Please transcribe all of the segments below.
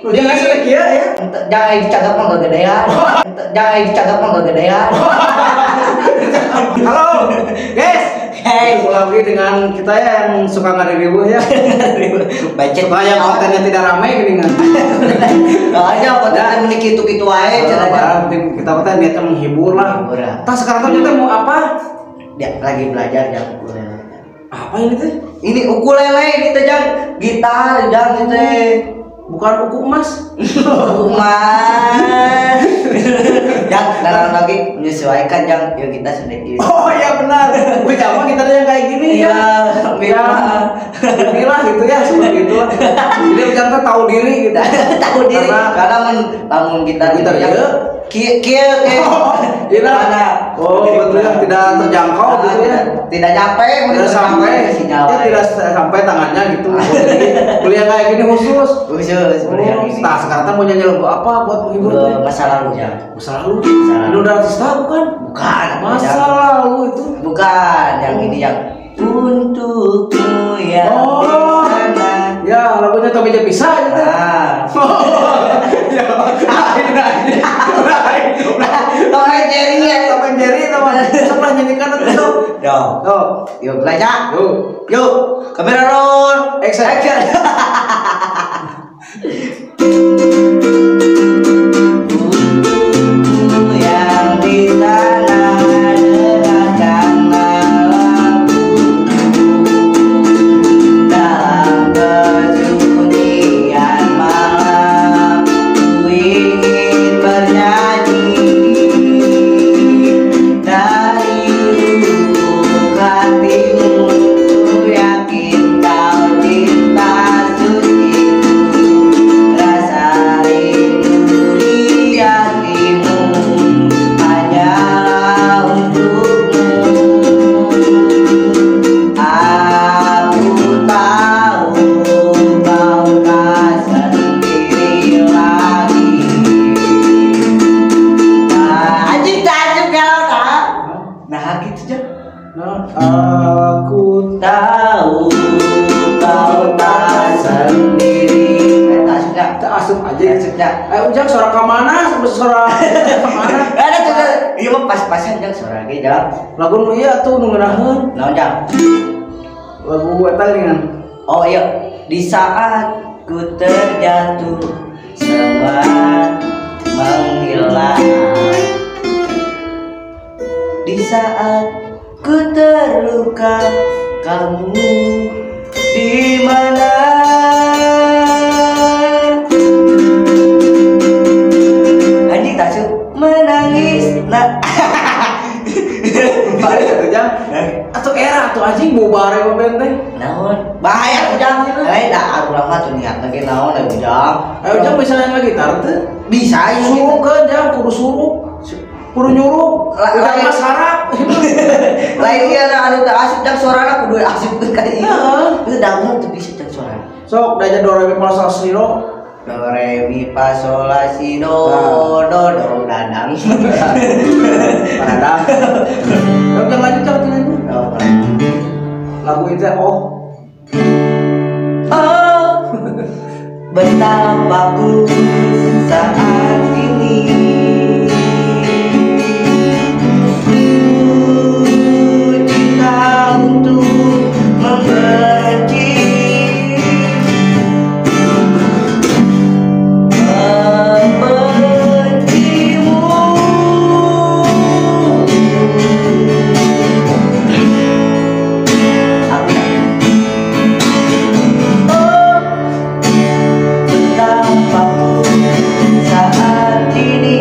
Jangan sudah kia ya. Jangan dicagap mah kegedean. Jangan dicagap mah kegedean. Halo, guys. Hey, Mulai lagi dengan kita yang suka ngari-ribu ya. Becet. Suka yang kontennya tidak ramai gini kan. Enggak ada konten menik gitu-gitu aja caranya. Kita kata niatnya menghibur lah. Menghibur, ya. Tas sekarang tuh kita mau apa? Dia lagi belajar jang ukulele. Apa ini teh? Ini ukulele kita jang gitar jang itu. Bukan uku emas. Kuman. Jang dalam lagi menyesuaikan jang ya kita sedikit. Oh iya benar. Gue jago kita yang kayak gini ya. Mila. Inilah gitu ya seperti itu. Jadi kita tahu diri gitu. Tahu diri karena bangun kita Gitar yang ya. kia Gimana? Oh betul ya, tidak terjangkau gitu ya. Tidak nyampe Tidak sampai sinyal. ya, tidak sampai tangannya gitu. Jadi kuliah kayak gini khusus. Khusus kuliah ini. Nah sekarang mau nyanyi lagu apa buat menghibur tuh? Masa lalu ya. Masa lalu. Ini udah artista bukan? Bukan. Masa lalu itu. Bukan yang ini yang untukmu ya. Oh. Ya lagunya Tommy Jepisa gitu. Ah. Ya. Tom and Jerry ya. Tom and Jerry teman. Sebelah nyanyikan itu. Yo. Tuh. Yuk belajar. Yuk. Kamera roll. Action. Yang di sana dengarkan laguku dalam kesunyian malam ku ingin bernyanyi dari lubuk hatimu ku yakin kau cinta suciku rasa rindu di hatimu hanyalah untukmu aku tahu kau tak sendiri lagi anjing tajuk kalau tak nah gitu aja Aku tahu kau tak sendiri tasnya tak asup aja. tasnya Ujang suara kemana? Suara kemana? ada tuh iya mah pas-pasan jang suara ge jang Lagu nu iya tuh nu ngeunaheun. naon jang Lagu eta dengan oh iya di saat ku terjatuh semua menghilang di saat ku terluka kamu di mana anjing tasuk menangis nah balik atuh Jang. Atuh era tuh anjing bobare mah benteng. naon bahaya ujang lain dah aku lama tuh niat lagi naon dah ujang Ujang bisa nyanyi gitar teh. bisa ya Suruh ke Jang kudu suruh. Kudu nyuruh. Udah mas harap. lain dia anu teh asik jang suarana kudu asik kayak Heeh. itu dangun tuh bisa jang suara Sok daja do re mi fa sol si do. do re mi fa sol la si do do dadang Padahal. Jang lanjut Jang lanjut. Lagu itu oh. oh betapa ku saat ini cinta untuk membenci membencimu oh betapa ku saat ini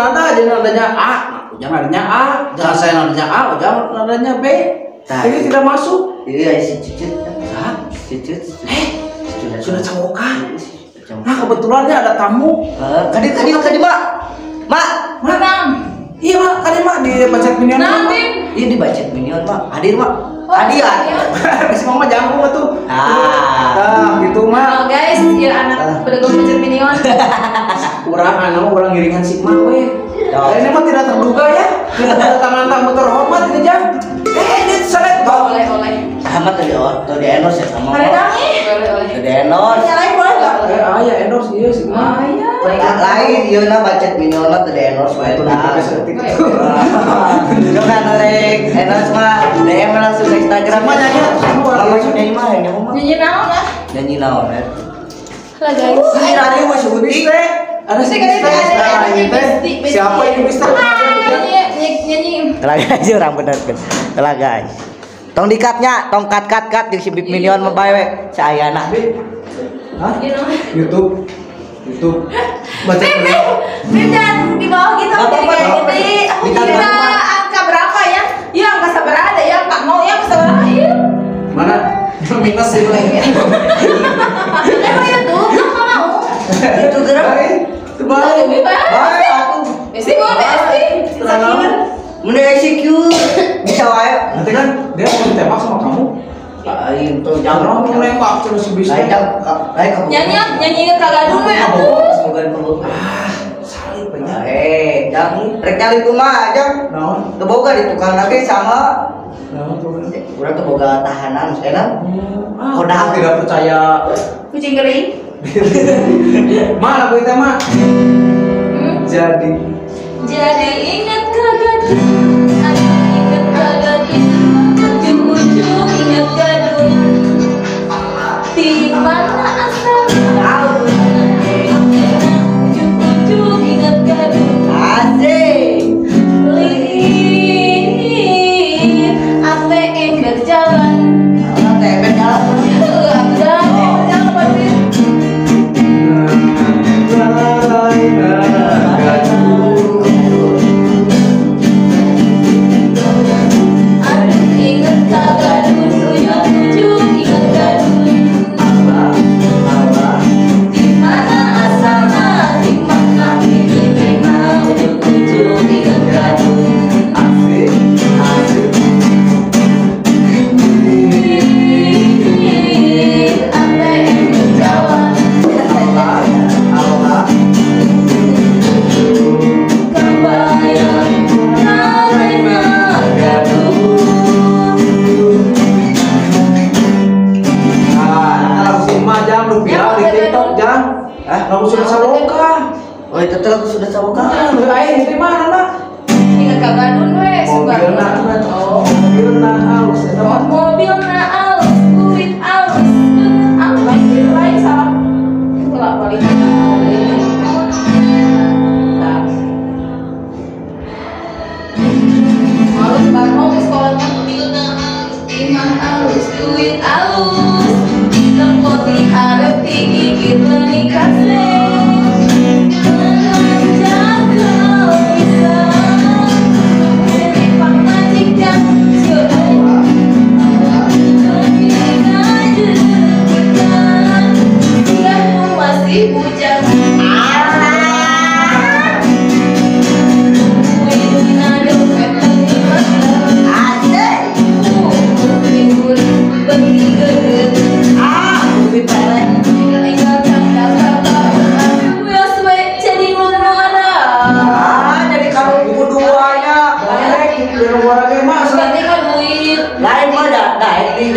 nada jadi nadanya A, Ujang nadanya A, jangan saya nadanya A, Ujang nadanya B. Ini tidak masuk. Iya si Cucut. Cucut. Sudah cawokan. Nah kebetulannya ada tamu. Kadi mak. Mak. Mana? Iya mak, kali mak di budget minion. Nanti. Iya di budget minion mak. Hadir mak. Hadiah. Si mama jangkung tuh. Ah. Gitu mak. Oh guys, ya anak pedagang budget minion. Orang ngiringan si mak weh. Ini mah tidak terduga ya. Kita kedatangan tamu terhormat ini jam. Ini selek bang. Oleh. Sama tadi endorse ya sama. Hari tangi. Oleh. Tadi endorse. Nyalain boleh nggak? Ya endorse iya si mak. Lain iya na budget minion na tadi endorse wae tah. Jangan rek endorse mah DM langsung ke Instagram mah nyanyi. Langsung nyanyi mah yang mah. Nyanyi naon lah. Nyanyi naon ya. Lah guys. Ini radio mah sebutin. Ada si siapa ini Mister? Nyanyi. Telah guys, orang bener kan. Telah guys. Tong dikat di si Big Minion mah bae we. Saayana. Hah? YouTube. Baca dulu. Dan di bawah gitu jadi aku kira angka berapa ya? Ya angka seberapa ya? Angka 0 ya angka seberapa ya? Mana? Minus itu. Emang ya tuh, kamu mau? Itu gerak. Baik, Baik aku. Besti gue besti. Mun execute bisa wae. Nanti kan dia mau ditembak sama kamu. Lain tuh Jangan mau nembak terus si bisa. Nyanyi kagak dulu ya aku. Semoga perlu. Salib banyak. Jangan rek nyali kumaha aja. Naon? Teboga di tukang lagi sama. Naon tuh? Urang teboga tahanan enak. Kodah tidak percaya. Kucing kering. Ma lagu itu mah. Jadi Ingat kagak ingat kagak ujung-ujung ingat gadun di mana asal ujung-ujung ingat gadun Asik. Lin ATM berjalan Tebet jalan. Lagu sudah sawoka. Oh itu tuh aku sudah sama kan. Air di mana nak? Ingat kagadun we Mobilna, oh mobilna aus. mobilna aus duit aus lain salah itu lah balik harus bangun ke sekolah mobilna aus iman aus duit aus tempat diharap digigit menikah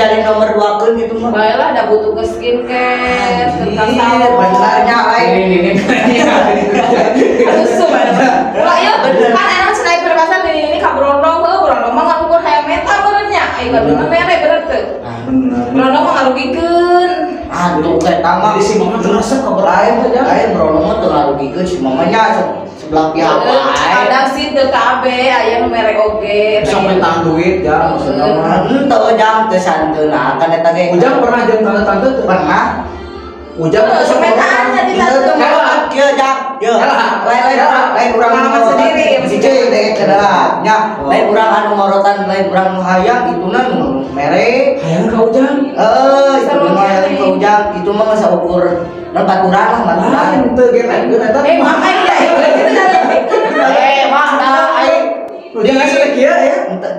dari nomor 2 kan gitu mah. Baiklah, ada butuh ke skincare, tentang benarnya ini. Susu banget. Wah, ya kan enak sniper pasar ini kabrondong berondong mah ngaruh hayam meta benernya. Ayo kaduna mere bener teu. Berondong mah ngarugikeun. Aduh kayak tamak Jadi si mama terasa kabar lain aja. Lain berondong mah teu ngarugikeun si mamanya sebelah pihak wae. Kadang sih teu KB aya nu mere oge. Sampai tahan duit ya maksudnya mah. Henteu jam teu santeuna kan eta ge. Ujang pernah jeung tante-tante tuh? Pernah. Ujang Semetaan jadi Itu tuh tante. mah ya jak. Yo. Lain urang Pengalaman sendiri, ya, mesti Cicing deh cenah. Nya, lain urang anu ngorotan, lain urang nu hayang ituna nu mere. Hayang ka Ujang. Itu mah yang ke Ujang, itu mah nggak ukur baturan lah baturan. Lain teu geuna eta. Mama ya, Mah dah aing Dia ngasih lagi ya.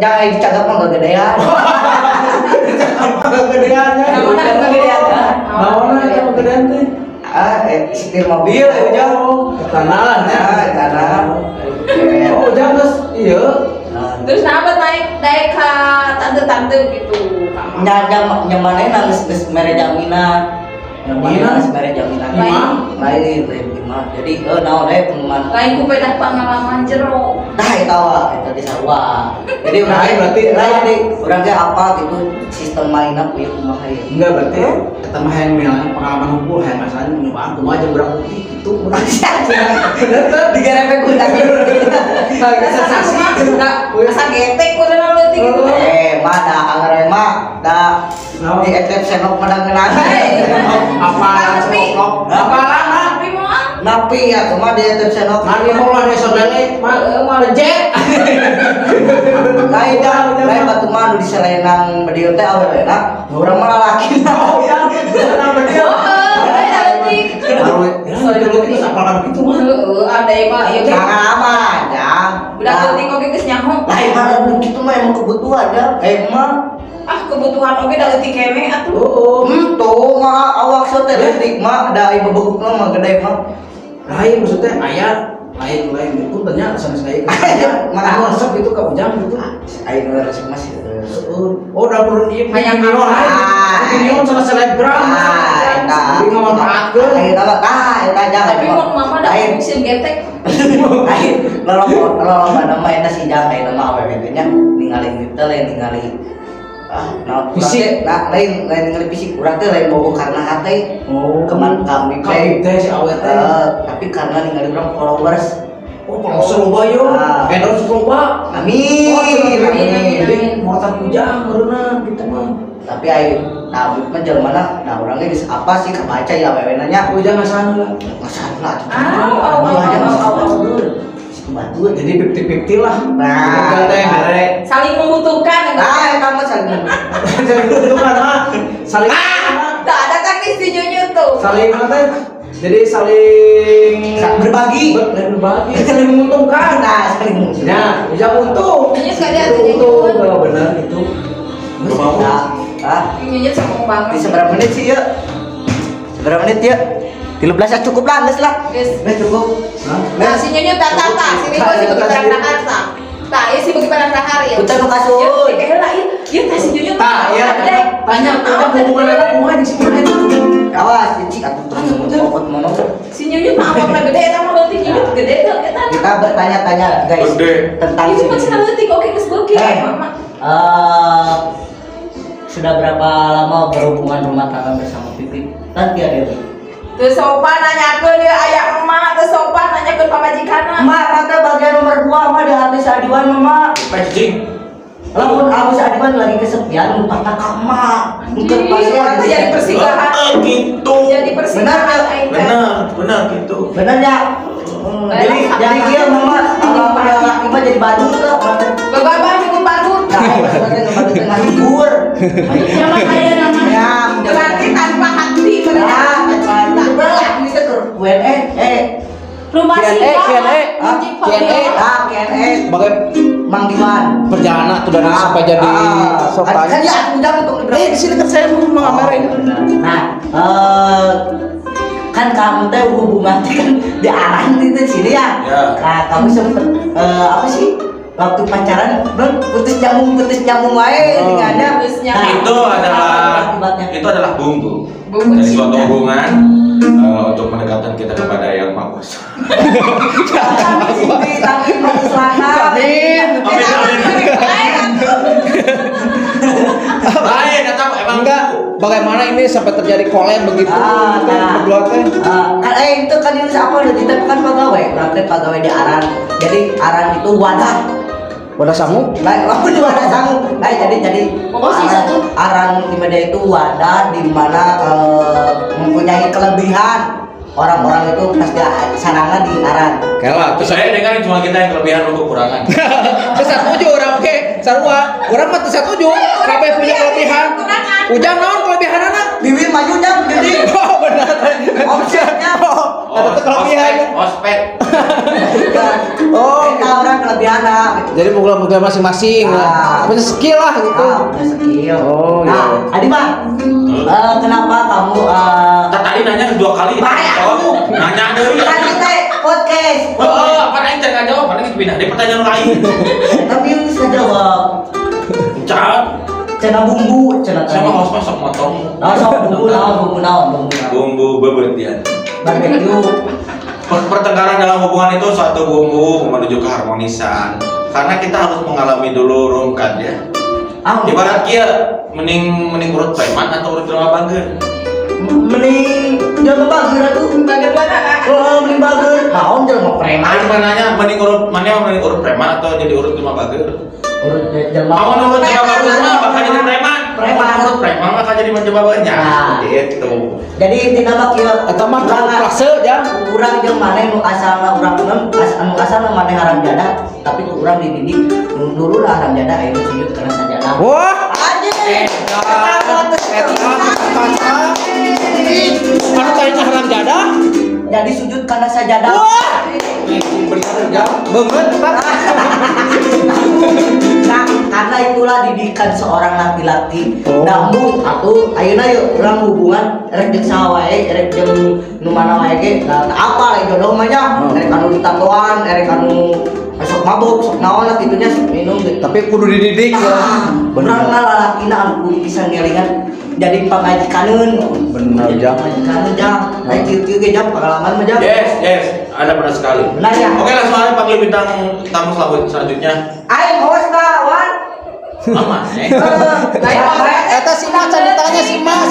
jangan aing cagap mah gedean. Kegedeannya. Namanya kegedean. Naonna eta kegedean teh? Setir mobil ya Ujang. Tanah nya. Tanah. Oh, Ujang geus ieu. Terus nabat naik ke tante-tante gitu. Nyamannya nangis mere jaminan. Jaminan? Nangis mere jaminan. Lain imam. Jadi naon pengumuman. Lain ku pedah pengalaman jero. Nah, itu di sawah. Jadi berarti jadi urang teh apa gitu sistem mainnya punya kumaha ya. Enggak berarti eta mah hayang misalnya pengalaman hukum hayang masalah nyobaan kumaha jeung urang putih gitu. Bener teh Digarepe ku tak. saksi enggak. Asa getek urang leutik gitu. Mah da anggaran mah da di etep senok madang ngeunaan. Apa lama? Tapi mau Napi ya cuma di etep senok. Mari mulai desa bele mah lecet. Lain batu mah nu diselenang bedieu teh awewena. Urang mah lalaki. Oh ya, senang bener. leutik. Soalnya terus apalkan gitu mah. Ada yang mah ya Aman ya. udah leutik oge geus nyaho. Lain mah gitu mah emang kebutuhan ya. Mah Kebutuhan oge da leutik keneh atuh. Oh, tuh mah awak teh leutik mah da ieu bebegukna mah gede mah. lain maksudnya ayah lain itu ternyata sama saya mana resep itu ke Ujang gitu. Aing resep masih. Oh dapur ini Hayang minion apa? sama selebgram. Tapi memanfaatkan. Aing tahu eta jangan. Tapi mun mama da fungsi getek. Aing lolomba nama eta si Jang aing nama awewe nya ningali teh lain ningali fisik, lain ningali fisik urang teh lain bogo karena hate. Oh, Keman kami teh si awet teh. Tapi karena ningali urang followers. Oh, kalau seloba yo, endorse seloba. Amin. Jadi muatan Ujang berenang gitu mah. Tapi aing tabut mah jelema nah urangnya geus apa sih kebaca ya awewe nya. Ujang ngasana. Masalah. Kebantuan Jadi 50-50 lah. Nah, teh mere. Saling membutuhkan. eta mah saling Saling butuhkan mah. Saling Tak ada kan si Nyunyu tuh. saling apa teh? Jadi saling berbagi. berbagi, saling menguntungkan. Nah, saling menguntungkan. Nah, Ujang untung. Nyunyu sekali ada Untung Nyunyu. kalau benar itu. Nyunyu sama banget. Di seberapa menit sih ya? Seberapa menit ya? 13 ya cukup lah, geus lah. Geus. Cukup. Nah, si Nyunyu tata si Rico si bagi barang Jakarta. Tah, ieu si bagi barang dahar ya. Kita nu kasut. Ya kayak lah ieu tah si Nyunyu. Tah, ya. Tanya hubungan apa kumaha di sini. Awas, cicik atuh terus pokot mono. Si Nyunyu mah awakna gede eta mah leutik Nyunyu gede tuh eta. Kita bertanya-tanya guys tentang Ieu cuma cenah leutik oke geus beuki mama. Sudah berapa lama berhubungan rumah tangga bersama Pipit? Nanti ada Teu sopan nanyakeun ieu aya emak, teu sopan nanyakeun pamajikanna. Mak, kata bagian nomor 2 mah di hati Sadiwan mama. Pecing. Lamun Abu Sadiwan lagi kesepian lupa ka mak. Anjing, orang jadi persinggahan. Gitu. Jadi persinggahan aing teh. Benar gitu. Bener ya? Jadi dia mama kalau pada laki mah jadi badut tuh. Bababah nyebut badut. Nah, maksudnya ngebadut tengah libur. Nama saya namanya. Ya, Berarti tanpa hati Ya, mereka. coba bisa ke Q&A. Rumah singgah. Q&A. Sebagai Mang Diman. perjalanan tuh dari sampai jadi sopan. Kan ya aku udah untuk Di sini kan saya mau ngamarin. Nah, kan kamu teh hubungan kan diarahin di sini ya. Nah, kamu sempet apa sih? Waktu pacaran putus nyambung wae dengannya. Itu adalah bumbu Bumbu dari suatu cinta. hubungan untuk mendekatkan kita kepada yang Maha Kuasa. Tapi mau selangkah. Lain atau emang Enggak, bagaimana ini sampai terjadi collab begitu? Berdua teh. Kan itu kan ini apa udah ditetapkan pegawai, berarti pegawai di Aran. Jadi Aran itu wadah. Wadah sangu? Lain lalu di wadah sangu. Lain jadi Aran di media itu wadah di mana mempunyai kelebihan. orang-orang itu pasti sarana di aran. Kela terus Saya dengar cuma kita yang kelebihan untuk kekurangan. terus setuju orang oke sarua orang mah teu setuju kabeh punya kelebihan ujang naon kelebihan anak Bibir maju jam jadi oh benar omsetnya. ada tuh kelebihan Ospek. oh Kita orang kelebihan jadi punya masing-masing Ah. punya skill lah gitu punya skill. Oh, iya. Nah, Adi Bang, kenapa kamu Tadi nanya 2 kali. Kamu nanya deui. kan kita podcast. Oh, apa aing teh ngajawab, paling pindah di pertanyaan lain. Tapi lu bisa jawab. Cat, Cena bumbu, cena sama host masuk motong. Nah, sok bumbu naon. Bumbu bebetian. Barbecue. Pertengkaran dalam hubungan itu suatu bumbu menuju keharmonisan. Karena kita harus mengalami dulu rumkat ya. Ibarat kia mending urut preman atau urut rumah bager. Mending jaga bager atuh. Bagian mana? Oh, mending bager. Naon jelema preman. Aing nanya mending urut preman atau jadi urut rumah bager? Urut jelema. Mau urut rumah bager mah bakal jadi preman. Preman. Urut preman bakal jadi mencoba banyak. Nah. Gitu. Jadi intina mah kieu eta mah klase jang urang jeung maneh nu asalna urang anu asalna maneh haram jadah, tapi ku urang dididik dulu lah haram jadah aya sujud kana sajadah. wah Anjing. anu tanya haram jadah Jadi sujud karena sajadah. wah bener jang banget pak Nah, karena itulah didikan seorang laki-laki. Oh. Namun atuh ayeuna yeuh urang hubungan rek jeung saha wae, rek jeung nu mana wae ge, apa lah jodoh mah nya, rek anu ditatoan, rek anu sok mabuk, sok naon lah kitunya sok minum gitu. tapi kudu dididik ya Urang lalakina anu kudu bisa ngelingan jadi pamajikaneun. Bener, Jang. Pamajikaneun jang. Aya kieu-kieu ge jang pengalaman mah jang. Yes, ada benar sekali. Benar ya? Oke, langsung aja panggil bintang tamu selanjutnya. Aing host Wan. Mama, eta si Ma can ditanya si Ma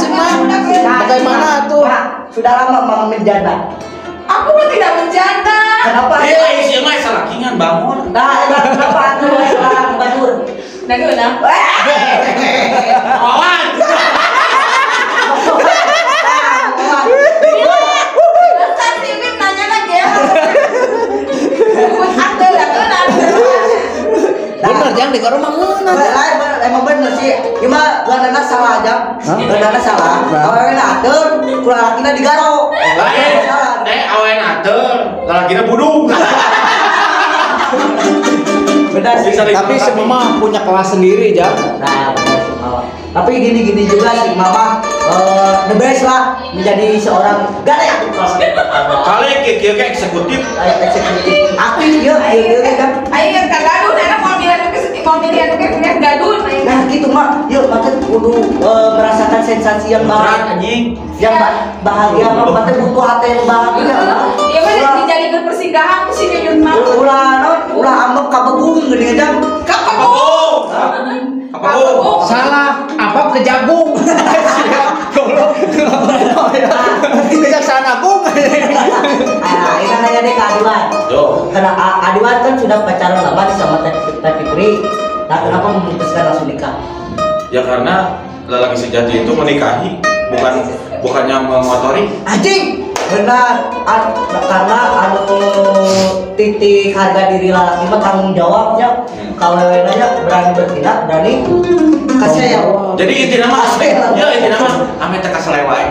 bagaimana tuh Sudah lama mama menjanda. Aku mah tidak menjanda. Kenapa? iya sih mah salakingan bangun. Nah, kenapa atuh salah batur? Nah, gimana? Awan. Besar sih, Bim, nanya lagi ya. Ada lah, kan? bener jang di rumah ngeuna Emang bener sih, cuma geunana salah aja. Geunana salah. Nah. Aweuna atur, kulalakina digaro. Lain, awen atur, lalakina budung. Benar sih. tapi si Mama punya kelas sendiri jang Nah, benar sih Mama. Tapi gini juga sih Mama, the best lah menjadi seorang gak ada yang kelas Kali kieu ke eksekutif. eksekutif. Aktif yuk kan. Ayo yang gaduh, enak mau milih yang gaduh. Nah gitu mah, yuk maksud kudu merasakan sensasi yang Berat bahagia, anjing. yang bahagia, maksudnya butuh hati yang bahagia. Iya mah dijadikan persinggahan ke sini Jun mah. Ulah ambek kabegung gini aja. Kapabung. Kapabung. salah apa ke jagung goblok kejaksaan agung Ah, ini nanya deh ke Adiwan. Yo. Karena Adiwan kan sudah pacaran lama nih sama Teh Fitri. Nah, kenapa memutuskan langsung nikah? Ya karena lelaki sejati itu menikahi, bukannya mengotori. Anjing, benar. Karena anu titik harga diri lelaki mah tanggung jawabnya. Kalau nanya berani bertindak, berani kasih ya. Jadi inti nama, ya inti nama, ame teka selewai.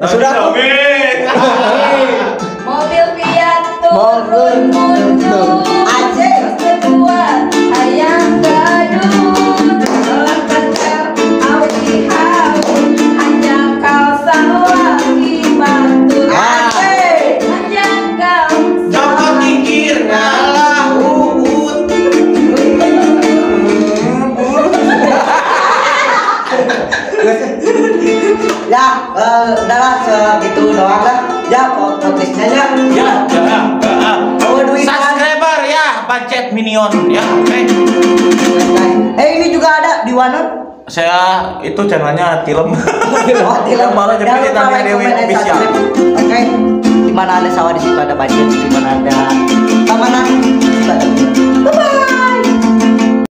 sudah tuh. Mobil Piato Mobil muncul. Anjing. Kedua ayam gaduh. Kacang awi haus. Hanya kau lagi batu. Anjing. Hanya kau Dapat kikir ngalah uut. Ya, udahlah segitu doang lah. Ya, podcastnya ya. Ya, Bawa duit kan. subscriber ya, pancet minion ya. Oke. Ini juga ada di Wanon. Saya itu channelnya Tilem. Oh, tidak malah jadi Jangan lupa Titania like, Dewi comment, and official. subscribe. Oke. Di mana ada sawah di situ ada budget, di mana ada